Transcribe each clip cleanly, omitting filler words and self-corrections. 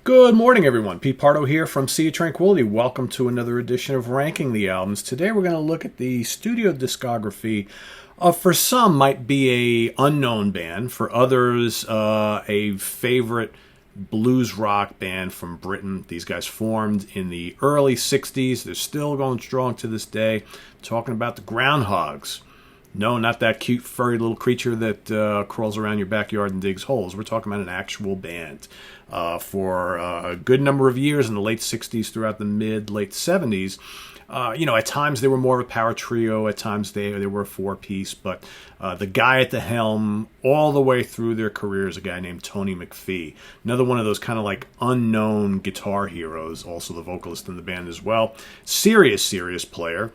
Good morning, everyone. Pete Pardo here from Sea of Tranquility. Welcome to another edition of Ranking the Albums. Today we're going to look at the studio discography of, for some, might be a unknown band. For others, a favorite blues rock band from Britain. These guys formed in the early 60s. They're still going strong to this day. Talking about the Groundhogs. No, not that cute, furry little creature that crawls around your backyard and digs holes. We're talking about an actual band. For a good number of years in the late 60s throughout the late 70s, at times they were more of a power trio. At times they were a four-piece. But the guy at the helm all the way through their career is a guy named Tony McPhee. Another one of those kind of like unknown guitar heroes, also the vocalist in the band as well. Serious player.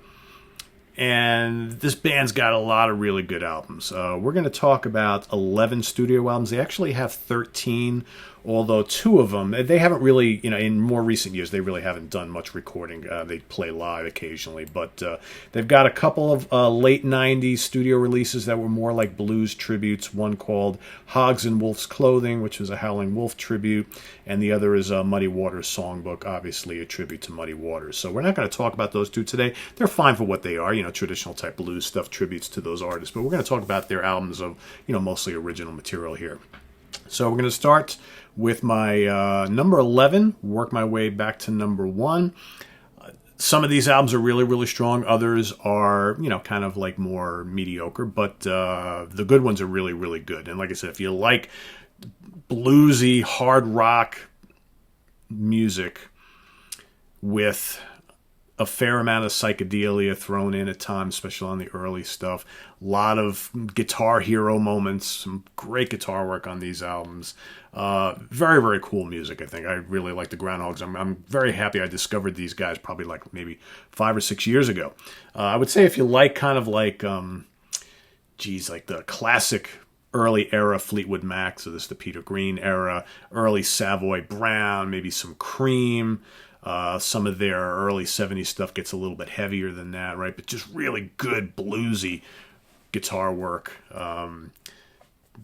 And this band's got a lot of really good albums. We're going to talk about 11 studio albums. They actually have 13, although two of them, they haven't really, in more recent years, they really haven't done much recording. They play live occasionally, but they've got a couple of late 90s studio releases that were more like blues tributes. One called Hogs in Wolf's Clothing, which was a Howling Wolf tribute, and the other is Muddy Waters Songbook, obviously a tribute to Muddy Waters. So we're not going to talk about those two today. They're fine for what they are, traditional type blues stuff, tributes to those artists, but we're going to talk about their albums of, mostly original material here. So we're going to start with my number 11, work my way back to number 1. Some of these albums are really, really strong. Others are, kind of like more mediocre, but the good ones are really, really good. And like I said, if you like bluesy, hard rock music with a fair amount of psychedelia thrown in at times, especially on the early stuff. A lot of guitar hero moments, some great guitar work on these albums. Very, very cool music, I think. I really like the Groundhogs. I'm very happy I discovered these guys probably like maybe 5 or 6 years ago. I would say if you like kind of like, like the classic early era Fleetwood Mac, so this is the Peter Green era, early Savoy Brown, maybe some Cream. Some of their early 70s stuff gets a little bit heavier than that, right? But just really good bluesy guitar work,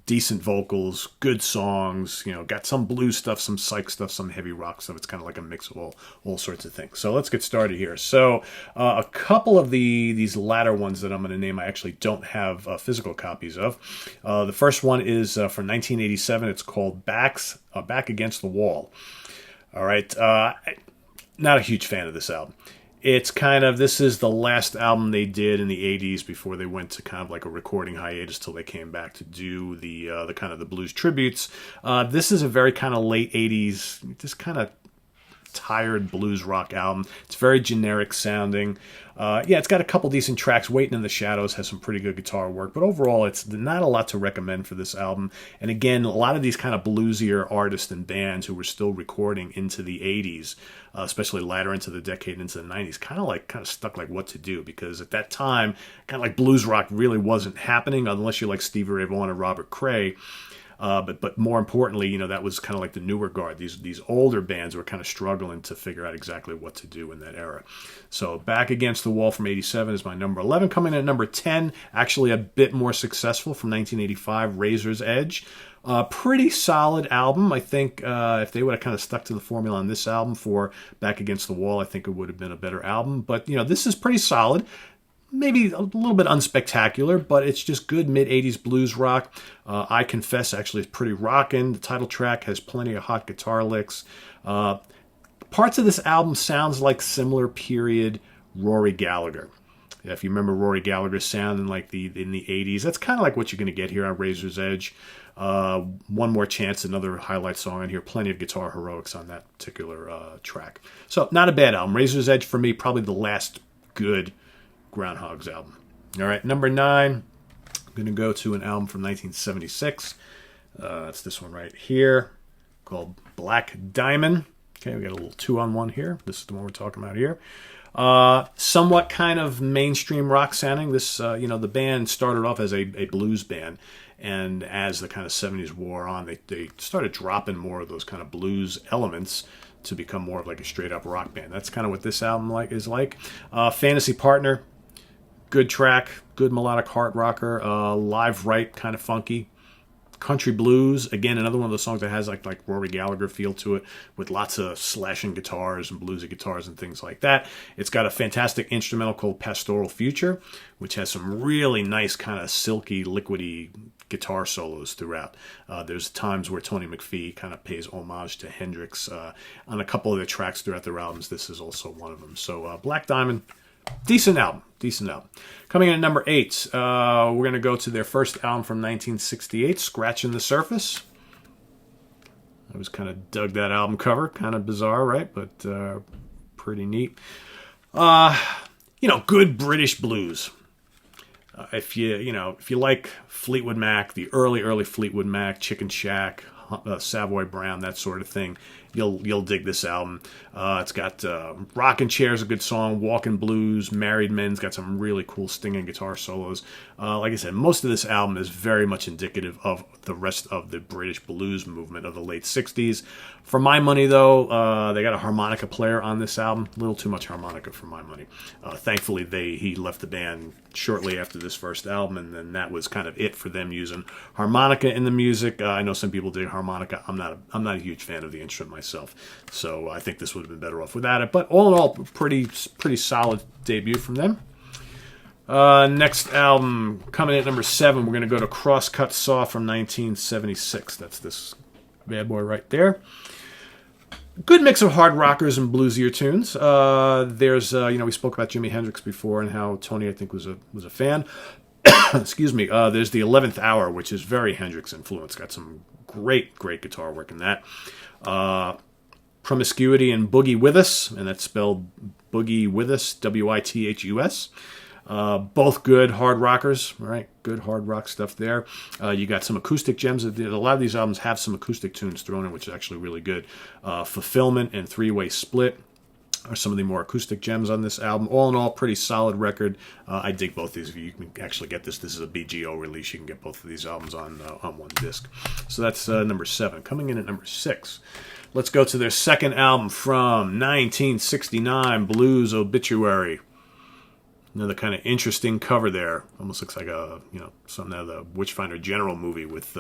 decent vocals, good songs, got some blues stuff, some psych stuff, some heavy rock stuff. It's kind of like a mix of all sorts of things. So let's get started here. So a couple of these latter ones that I'm going to name, I actually don't have physical copies of. The first one is from 1987. It's called Back Against the Wall. All right. Not a huge fan of this album. It's this is the last album they did in the 80s before they went to kind of like a recording hiatus till they came back to do the kind of the blues tributes. This is a very kind of late 80s, just kind of tired blues rock album. It's very generic sounding. It's got a couple decent tracks. Waiting in the Shadows has some pretty good guitar work, but overall it's not a lot to recommend for this album. And again, a lot of these kind of bluesier artists and bands who were still recording into the 80s, especially later into the decade, into the 90s, kind of stuck like what to do, because at that time, kind of like blues rock really wasn't happening unless you're like Stevie Ray Vaughan or Robert Cray. But more importantly, that was kind of like the newer guard. These older bands were kind of struggling to figure out exactly what to do in that era. So Back Against the Wall from 87 is my number 11. Coming in at number 10, actually a bit more successful, from 1985, Razor's Edge. Pretty solid album. I think if they would have kind of stuck to the formula on this album for Back Against the Wall, I think it would have been a better album. But, this is pretty solid. Maybe a little bit unspectacular, but it's just good mid-80s blues rock. I Confess actually is pretty rockin'. The title track has plenty of hot guitar licks. Parts of this album sounds like similar period Rory Gallagher. If you remember Rory Gallagher's sound in the 80s, that's kind of like what you're going to get here on Razor's Edge. One More Chance, another highlight song on here. Plenty of guitar heroics on that particular track. So not a bad album. Razor's Edge for me, probably the last good Groundhogs album. All right, number 9, I'm going to go to an album from 1976. It's this one right here called Black Diamond. Okay, we got a little 2-on-1 here. This is the one we're talking about here. Somewhat kind of mainstream rock sounding. This, the band started off as a blues band, and as the kind of 70s wore on, they started dropping more of those kind of blues elements to become more of like a straight up rock band. That's kind of what this album is like. Fantasy Partner. Good track, good melodic hard rocker, live right, kind of funky. country blues. Again, another one of those songs that has like Rory Gallagher feel to it, with lots of slashing guitars and bluesy guitars and things like that. It's got a fantastic instrumental called Pastoral Future, which has some really nice kind of silky, liquidy guitar solos throughout. There's times where Tony McPhee kind of pays homage to Hendrix on a couple of their tracks throughout their albums. This is also one of them. So Black Diamond, decent album. Coming in at number 8, we're going to go to their first album from 1968, Scratching the Surface. I was kind of dug that album cover. Kind of bizarre, right? But pretty neat. Good British blues. If you like Fleetwood Mac, the early Fleetwood Mac, Chicken Shack, Savoy Brown, that sort of thing, you'll dig this album. It's got Rockin' Chair's a good song, Walkin' Blues, Married Men's got some really cool stinging guitar solos. Like I said, most of this album is very much indicative of the rest of the British blues movement of the late 60s. For my money, though, they got a harmonica player on this album. A little too much harmonica for my money. Thankfully, he left the band shortly after this first album, and then that was kind of it for them using harmonica in the music. I know some people dig harmonica. I'm not a huge fan of the instrument myself, so I think this would have been better off without it. But all in all, pretty solid debut from them. Next album, coming in at number 7, we're going to go to Crosscut Saw from 1976. That's this bad boy right there. Good mix of hard rockers and bluesier tunes. There's, we spoke about Jimi Hendrix before and how Tony, I think, was a fan. Excuse me. There's the 11th Hour, which is very Hendrix influenced. Got some great guitar work in that. Promiscuity and Boogie With Us, and that's spelled Boogie With Us, Withus. Both good hard rockers, right? Good hard rock stuff there. You got some acoustic gems. A lot of these albums have some acoustic tunes thrown in, which is actually really good. Fulfillment and Three-Way Split are some of the more acoustic gems on this album. All in all, pretty solid record. I dig both these. You can actually get this. This is a BGO release. You can get both of these albums on one disc. So that's number 7. Coming in at number 6. Let's go to their second album from 1969, Blues Obituary. Another kind of interesting cover there. Almost looks like something out of the Witchfinder General movie with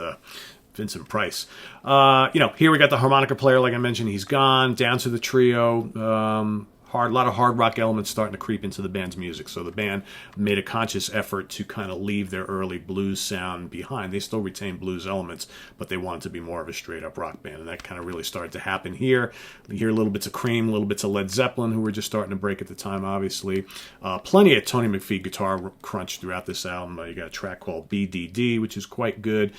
Vincent Price. Here we got the harmonica player, like I mentioned. He's gone. Down to the trio. A lot of hard rock elements starting to creep into the band's music. So the band made a conscious effort to kind of leave their early blues sound behind. They still retain blues elements, but they wanted to be more of a straight-up rock band, and that kind of really started to happen here. You hear little bits of Cream, little bits of Led Zeppelin, who were just starting to break at the time, obviously. Plenty of Tony McPhee guitar crunch throughout this album. You got a track called BDD, which is quite good.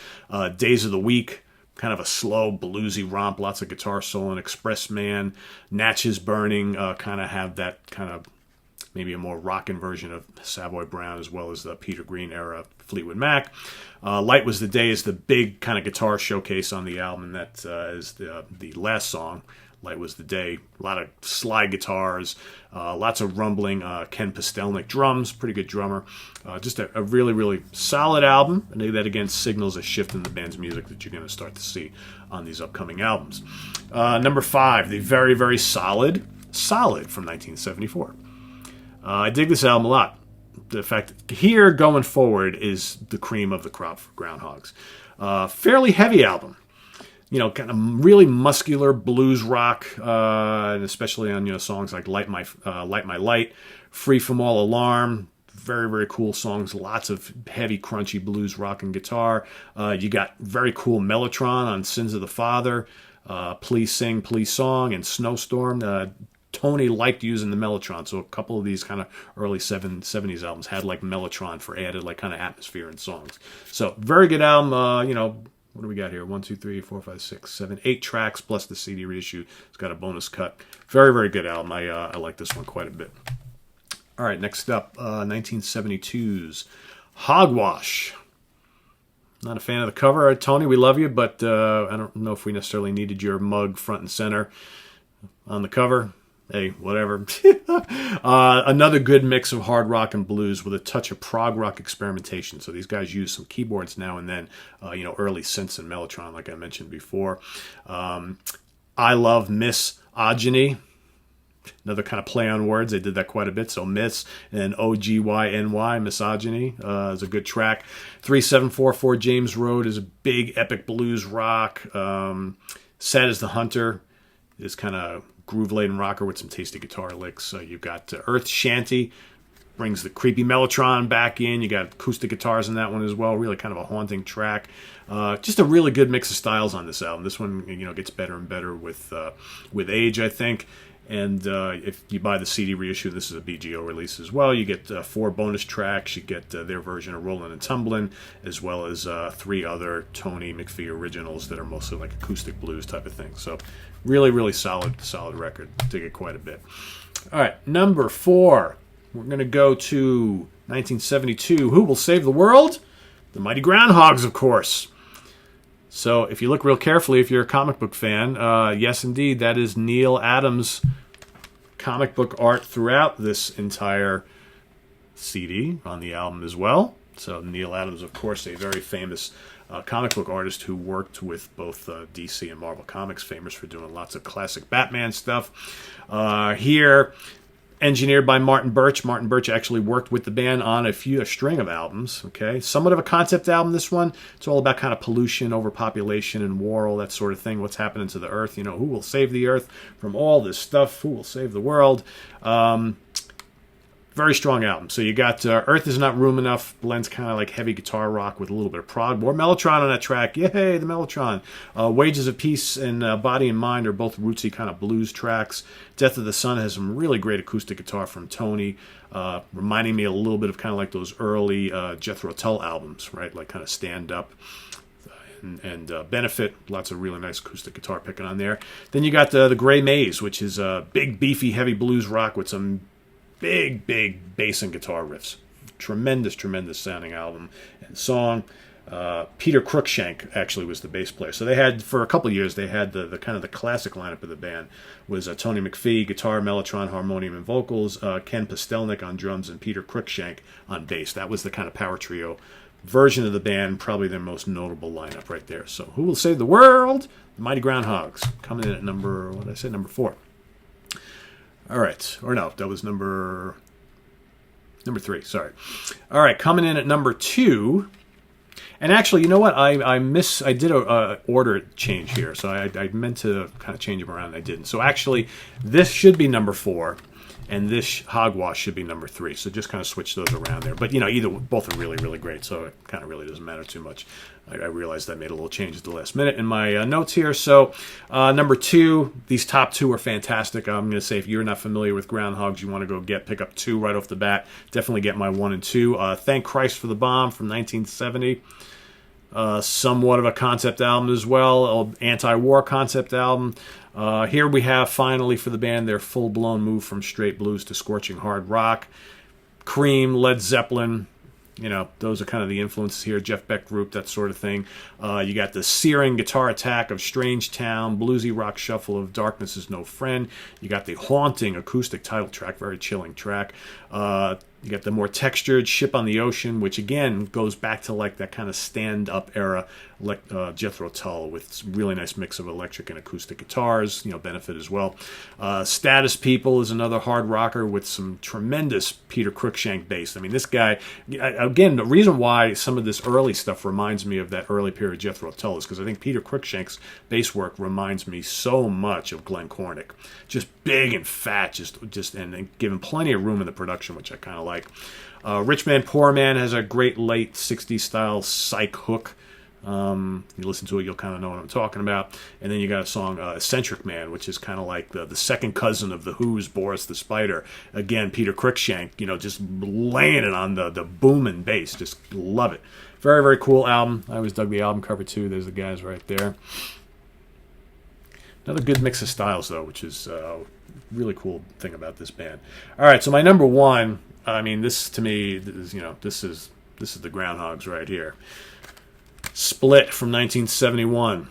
Days of the Week, kind of a slow, bluesy romp, lots of guitar solo, and Express Man, Natchez Burning, kind of have that kind of maybe a more rockin' version of Savoy Brown, as well as the Peter Green era Fleetwood Mac. Light Was the Day is the big kind of guitar showcase on the album, and that is the last song. Light Was the Day. A lot of slide guitars, lots of rumbling. Ken Pastelnik drums, pretty good drummer. Just a really, really solid album. And that, again, signals a shift in the band's music that you're going to start to see on these upcoming albums. Number 5, the very, very solid from 1974. I dig this album a lot. The fact here going forward is the cream of the crop for Groundhogs. Fairly heavy album. Kind of really muscular blues rock, and especially on songs like Light My Light, Free From All Alarm. Very, very cool songs. Lots of heavy, crunchy blues rock and guitar. You got very cool Mellotron on Sins of the Father, Please Sing, Please Song, and Snowstorm. Tony liked using the Mellotron, so a couple of these kind of early 70s albums had like Mellotron for added like kind of atmosphere and songs. So very good album. What do we got here? 1, 2, 3, 4, 5, 6, 7, 8 tracks plus the CD reissue. It's got a bonus cut. Very, very good album. I like this one quite a bit. All right, next up, 1972's Hogwash. Not a fan of the cover, Tony. We love you, but I don't know if we necessarily needed your mug front and center on the cover. Hey, whatever. Another good mix of hard rock and blues with a touch of prog rock experimentation. So these guys use some keyboards now and then, early synths and Mellotron, like I mentioned before. I love Miss Ogeny. Another kind of play on words. They did that quite a bit. So Miss and OGYNY, Misogyny, is a good track. 3744 James Road is a big epic blues rock. Sad as the Hunter is kind of groove-laden rocker with some tasty guitar licks. You've got Earth Shanty, brings the creepy Mellotron back in. You got acoustic guitars in that one as well. Really kind of a haunting track. Just a really good mix of styles on this album. This one, gets better and better with age, I think. And if you buy the CD reissue, this is a BGO release as well. You get 4 bonus tracks. You get their version of Rollin' and Tumblin', as well as 3 other Tony McPhee originals that are mostly like acoustic blues type of thing. So really, really solid record. Dig it quite a bit. All right, number 4. We're going to go to 1972. Who Will Save the World? The Mighty Groundhogs, of course. So if you look real carefully, if you're a comic book fan, yes, indeed, that is Neil Adams' comic book art throughout this entire CD on the album as well. So Neil Adams, of course, a very famous comic book artist who worked with both DC and Marvel Comics, famous for doing lots of classic Batman stuff. Here, engineered by Martin Birch. Martin Birch actually worked with the band on a string of albums. Okay, somewhat of a concept album. This one, it's all about kind of pollution, overpopulation, and war, all that sort of thing. What's happening to the Earth? Who will save the Earth from all this stuff? Who will save the world? Very strong album. So you got Earth Is Not Room Enough, blends kind of like heavy guitar rock with a little bit of prog. More Mellotron on that track. Yay, the Mellotron. Wages of Peace and Body and Mind are both rootsy kind of blues tracks. Death of the Sun has some really great acoustic guitar from Tony, reminding me a little bit of kind of like those early Jethro Tull albums, right? Like kind of Stand Up and Benefit. Lots of really nice acoustic guitar picking on there. Then you got the Gray Maze, which is a big, beefy, heavy blues rock with some big bass and guitar riffs. Tremendous sounding album and song. Peter Cruikshank actually was the bass player. So they had, for a couple of years, they had the kind of the classic lineup of the band was Tony McPhee, guitar, mellotron, harmonium, and vocals, Ken Postelnick on drums, and Peter Cruikshank on bass. That was the kind of power trio version of the band, probably their most notable lineup right there. So Who Will Save the World? The Mighty Groundhogs, coming in at number 4. All right. Or no, that was number 3. Sorry. All right, coming in at number 2. And actually, you know what? I did a order change here. So I meant to kind of change them around and I didn't. So actually, this should be number 4. And this Hogwash should be number 3. So just kind of switch those around there. But, both are really, really great. So it kind of really doesn't matter too much. I realized I made a little change at the last minute in my notes here. So number 2, these top 2 are fantastic. I'm going to say if you're not familiar with Groundhogs, you want to go pick up 2 right off the bat. Definitely get my 1 and 2. Thank Christ for the Bomb from 1970. Somewhat of a concept album as well. Anti-war concept album. Here we have, finally, for the band, their full-blown move from straight blues to scorching hard rock. Cream, Led Zeppelin, those are kind of the influences here. Jeff Beck Group, that sort of thing. You got the searing guitar attack of Strange Town, bluesy rock shuffle of Darkness Is No Friend. You got the haunting acoustic title track, very chilling track. You got the more textured Ship on the Ocean, which again goes back to like that kind of stand-up era Jethro Tull with some really nice mix of electric and acoustic guitars, Benefit as well. Status People is another hard rocker with some tremendous Peter Cruikshank bass. I mean, this guy, again, the reason why some of this early stuff reminds me of that early period Jethro Tull is because I think Peter Cruikshank's bass work reminds me so much of Glenn Cornick. Just big and fat, just and given plenty of room in the production, which I kind of like. Rich Man, Poor Man has a great late 60s style psych hook. You listen to it, you'll kind of know what I'm talking about. And then you got a song, Eccentric Man, which is kind of like the second cousin of The Who's Boris the Spider. Again, Peter Cruikshank, just laying it on the booming bass. Just love it. Very, very cool album. I always dug the album cover too. There's the guys right there. Another good mix of styles, though, which is a really cool thing about this band. All right, so my number 1, I mean, this to me, this is the Groundhogs right here. Split from 1971.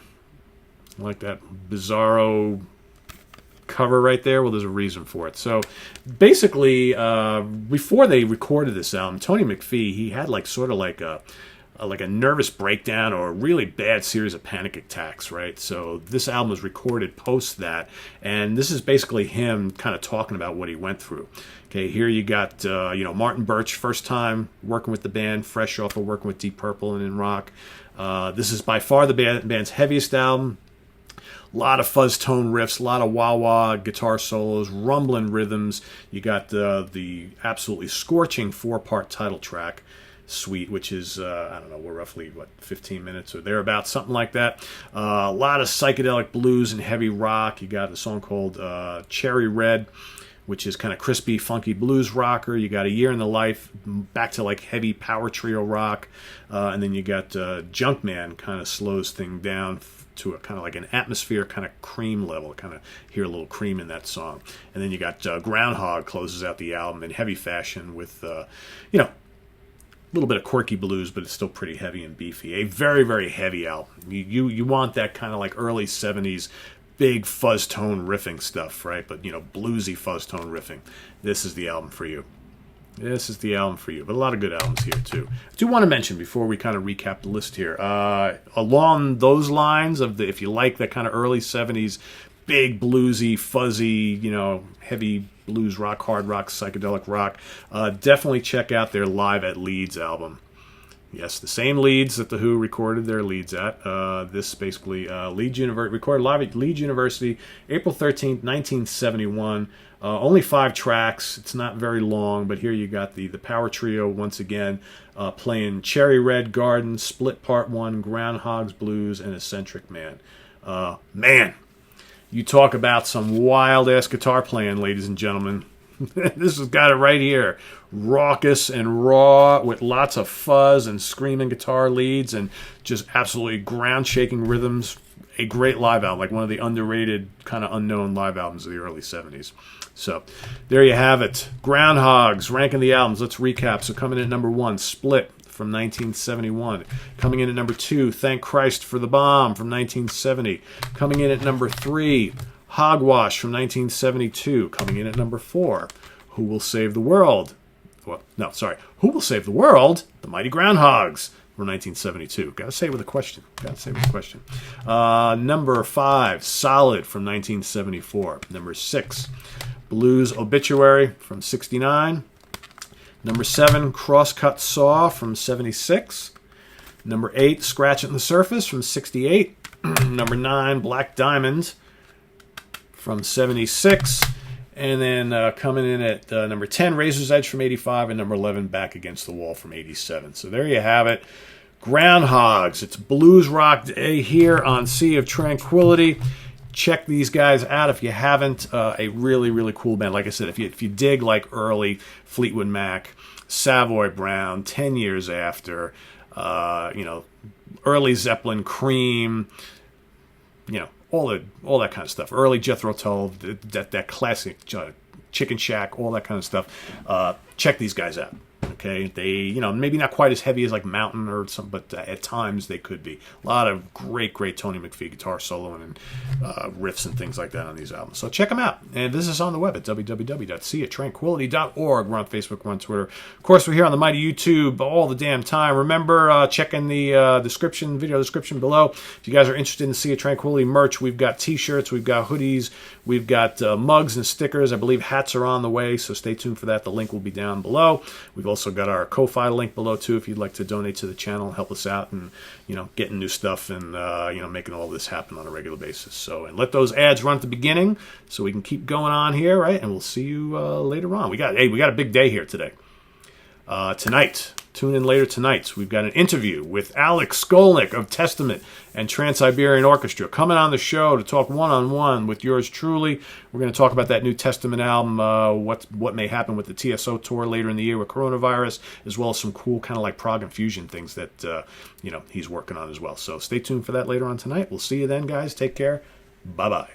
I like that bizarro cover right there. Well, there's a reason for it. So basically, before they recorded this album, Tony McPhee, he had sort of like a like a nervous breakdown or a really bad series of panic attacks, right? So this album was recorded post that, and this is basically him kind of talking about what he went through. Okay, here you got Martin Birch, first time working with the band, fresh off of working with Deep Purple and in rock. This is by far the band's heaviest album. A lot of fuzz tone riffs, a lot of wah-wah guitar solos, rumbling rhythms. You got the absolutely scorching 4-part title track suite, which is, we're roughly, 15 minutes or thereabouts, something like that. A lot of psychedelic blues and heavy rock. You got a song called Cherry Red, which is kind of crispy, funky blues rocker. You got A Year in the Life, back to like heavy power trio rock. And then you got Junkman, kind of slows thing down to a kind of like an atmosphere kind of cream level. Kind of hear a little cream in that song. And then you got Groundhog closes out the album in heavy fashion with, a little bit of quirky blues, but it's still pretty heavy and beefy. A very, very heavy album. You want that kind of like early 70s big fuzz tone riffing stuff, right? But, bluesy fuzz tone riffing. This is the album for you. This is the album for you. But a lot of good albums here, too. I do want to mention, before we kind of recap the list here, along those lines of if you like that kind of early 70s, big bluesy, fuzzy, heavy blues rock, hard rock, psychedelic rock, definitely check out their Live at Leeds album. Yes, the same Leeds that The Who recorded their Leeds at. This basically recorded live at Leeds University, April 13th, 1971. Only 5 tracks. It's not very long, but here you got the power trio once again playing Cherry Red Garden, Split Part 1, Groundhogs Blues, and Eccentric Man. Man, you talk about some wild-ass guitar playing, ladies and gentlemen. This has got it right here. Raucous and raw with lots of fuzz and screaming guitar leads and just absolutely ground-shaking rhythms. A great live album, like one of the underrated, kind of unknown live albums of the early 70s. So there you have it. Groundhogs, ranking the albums. Let's recap. So coming in at number 1, Split from 1971. Coming in at number 2, Thank Christ for the Bomb from 1970. Coming in at number 3, Hogwash from 1972. Coming in at number 4, Who Will Save the World? Who Will Save the World? The Mighty Groundhogs from 1972. Got to say it with a question. Number 5, Solid from 1974. Number 6, Blues Obituary from 69. Number 7, Crosscut Saw from 76. Number 8, Scratching the Surface from 68. Number 9, Black Diamond from 76. And then coming in at number 10, Razor's Edge from 85. And number 11, Back Against the Wall from 87. So there you have it. Groundhogs. It's Blues Rock Day here on Sea of Tranquility. Check these guys out if you haven't. A really, really cool band. Like I said, if you dig like early Fleetwood Mac, Savoy Brown, 10 Years After, early Zeppelin, Cream, all that kind of stuff. Early Jethro Tull, that classic Chicken Shack, all that kind of stuff. Check these guys out. Okay, they, maybe not quite as heavy as like Mountain or something, but at times they could be. A lot of great Tony McPhee guitar soloing and riffs and things like that on these albums. So check them out. And visit us on the web at www.seaoftranquility.org. We're on Facebook, we're on Twitter. Of course, we're here on the mighty YouTube all the damn time. Remember, check in the video description below. If you guys are interested in Sea of Tranquility merch, we've got t-shirts, we've got hoodies, we've got mugs and stickers. I believe hats are on the way, so stay tuned for that. The link will be down below. We've also got our Ko-Fi link below too if you'd like to donate to the channel, help us out, and getting new stuff and making all this happen on a regular basis. So, and let those ads run at the beginning so we can keep going on here, right? And we'll see you later on. We got a big day here today. Tonight, tune in later tonight. We've got an interview with Alex Skolnick of Testament and Trans-Siberian Orchestra coming on the show to talk one-on-one with yours truly. We're going to talk about that new Testament album, what may happen with the TSO tour later in the year with coronavirus, as well as some cool kind of like prog and fusion things that he's working on as well. So stay tuned for that later on tonight. We'll see you then, guys. Take care. Bye-bye.